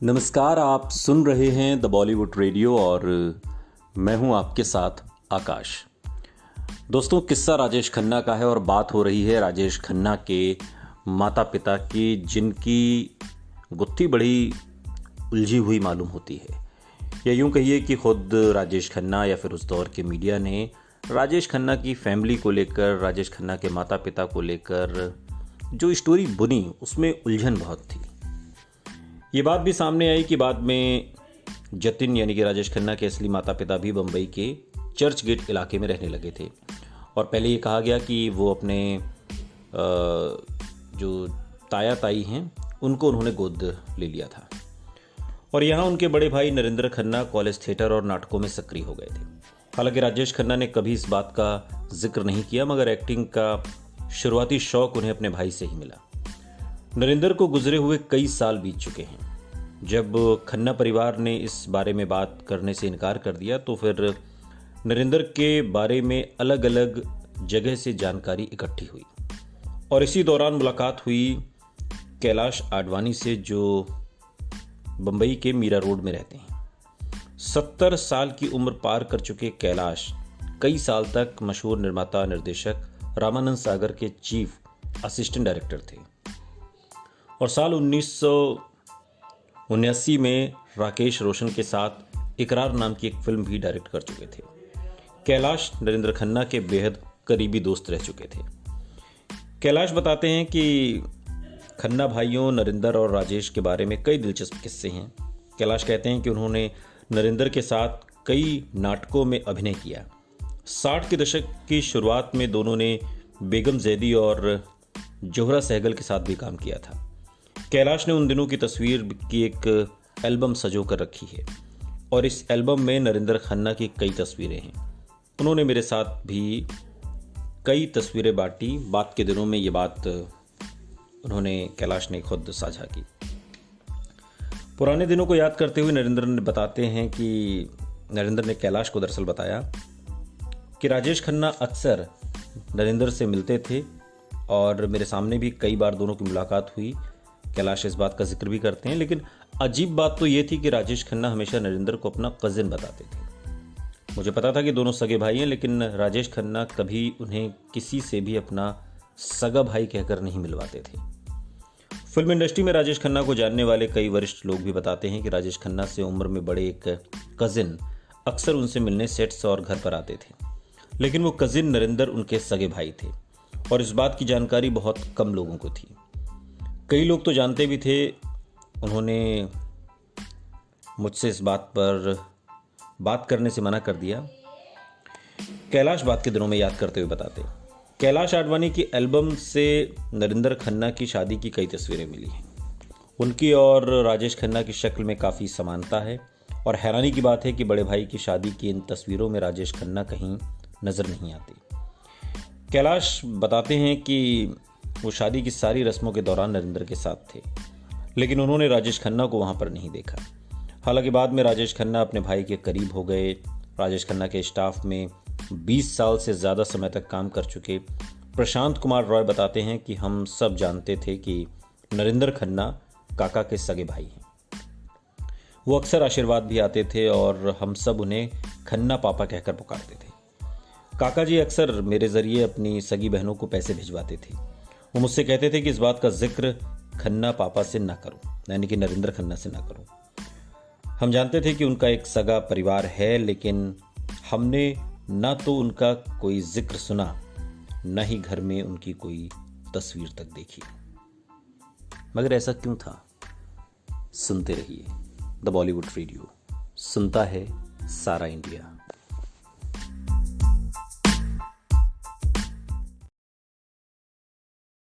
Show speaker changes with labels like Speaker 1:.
Speaker 1: नमस्कार, आप सुन रहे हैं द बॉलीवुड रेडियो और मैं हूं आपके साथ आकाश। दोस्तों, किस्सा राजेश खन्ना का है और बात हो रही है राजेश खन्ना के माता पिता की, जिनकी गुत्थी बड़ी उलझी हुई मालूम होती है। या यूं कहिए कि खुद राजेश खन्ना या फिर उस दौर के मीडिया ने राजेश खन्ना की फैमिली को लेकर, राजेश खन्ना के माता पिता को लेकर जो स्टोरी बुनी उसमें उलझन बहुत थी। ये बात भी सामने आई कि बाद में जतिन यानी कि राजेश खन्ना के असली माता पिता भी बम्बई के चर्च गेट इलाके में रहने लगे थे और पहले ये कहा गया कि वो अपने जो ताया ताई हैं उनको उन्होंने गोद ले लिया था और यहाँ उनके बड़े भाई नरेंद्र खन्ना कॉलेज थिएटर और नाटकों में सक्रिय हो गए थे। हालांकि राजेश खन्ना ने कभी इस बात का जिक्र नहीं किया, मगर एक्टिंग का शुरुआती शौक उन्हें अपने भाई से ही मिला। नरेंद्र को गुजरे हुए कई साल बीत चुके हैं। जब खन्ना परिवार ने इस बारे में बात करने से इनकार कर दिया तो फिर नरेंद्र के बारे में अलग अलग जगह से जानकारी इकट्ठी हुई और इसी दौरान मुलाकात हुई कैलाश आडवाणी से, जो बम्बई के मीरा रोड में रहते हैं। 70 साल की उम्र पार कर चुके कैलाश कई साल तक मशहूर निर्माता निर्देशक रामानंद सागर के चीफ असिस्टेंट डायरेक्टर थे और साल 1979 में राकेश रोशन के साथ इकरार नाम की एक फिल्म भी डायरेक्ट कर चुके थे। कैलाश नरेंद्र खन्ना के बेहद करीबी दोस्त रह चुके थे। कैलाश बताते हैं कि खन्ना भाइयों नरेंद्र और राजेश के बारे में कई दिलचस्प किस्से हैं। कैलाश कहते हैं कि उन्होंने नरेंद्र के साथ कई नाटकों में अभिनय किया। 60 के दशक की शुरुआत में दोनों ने बेगम जैदी और जोहरा सहगल के साथ भी काम किया था। कैलाश ने उन दिनों की तस्वीर की एक एल्बम सजो कर रखी है और इस एल्बम में नरेंद्र खन्ना की कई तस्वीरें हैं। उन्होंने मेरे साथ भी कई तस्वीरें बांटी। बात के दिनों में ये बात उन्होंने कैलाश ने खुद साझा की। पुराने दिनों को याद करते हुए नरेंद्र ने बताते हैं कि नरेंद्र ने कैलाश को दरअसल बताया कि राजेश खन्ना अक्सर नरेंद्र से मिलते थे और मेरे सामने भी कई बार दोनों की मुलाकात हुई। कैलाश इस बात का जिक्र भी करते हैं, लेकिन अजीब बात तो ये थी कि राजेश खन्ना हमेशा नरेंद्र को अपना कजिन बताते थे। मुझे पता था कि दोनों सगे भाई हैं, लेकिन राजेश खन्ना कभी उन्हें किसी से भी अपना सगा भाई कहकर नहीं मिलवाते थे। फिल्म इंडस्ट्री में राजेश खन्ना को जानने वाले कई वरिष्ठ लोग भी बताते हैं कि राजेश खन्ना से उम्र में बड़े एक कजिन अक्सर उनसे मिलने सेट्स और घर पर आते थे, लेकिन वो कजिन नरेंद्र उनके सगे भाई थे और इस बात की जानकारी बहुत कम लोगों को थी। कई लोग तो जानते भी थे। उन्होंने मुझसे इस बात पर बात करने से मना कर दिया। कैलाश बात के दिनों में याद करते हुए बताते, कैलाश आडवाणी की एल्बम से नरेंद्र खन्ना की शादी की कई तस्वीरें मिली हैं। उनकी और राजेश खन्ना की शक्ल में काफ़ी समानता है और हैरानी की बात है कि बड़े भाई की शादी की इन तस्वीरों में राजेश खन्ना कहीं नज़र नहीं आते। कैलाश बताते हैं कि वो शादी की सारी रस्मों के दौरान नरेंद्र के साथ थे, लेकिन उन्होंने राजेश खन्ना को वहाँ पर नहीं देखा। हालांकि बाद में राजेश खन्ना अपने भाई के करीब हो गए। राजेश खन्ना के स्टाफ में 20 साल से ज़्यादा समय तक काम कर चुके प्रशांत कुमार रॉय बताते हैं कि हम सब जानते थे कि नरेंद्र खन्ना काका के सगे भाई हैं। वो अक्सर आशीर्वाद भी आते थे और हम सब उन्हें खन्ना पापा कहकर पुकारते थे। काका जी अक्सर मेरे ज़रिए अपनी सगी बहनों को पैसे भिजवाते थे। वो मुझसे कहते थे कि इस बात का जिक्र खन्ना पापा से ना करो, यानी कि नरेंद्र खन्ना से ना करो। हम जानते थे कि उनका एक सगा परिवार है, लेकिन हमने ना तो उनका कोई जिक्र सुना, न ही घर में उनकी कोई तस्वीर तक देखी। मगर ऐसा क्यों था? सुनते रहिए द बॉलीवुड रेडियो, सुनता है सारा इंडिया।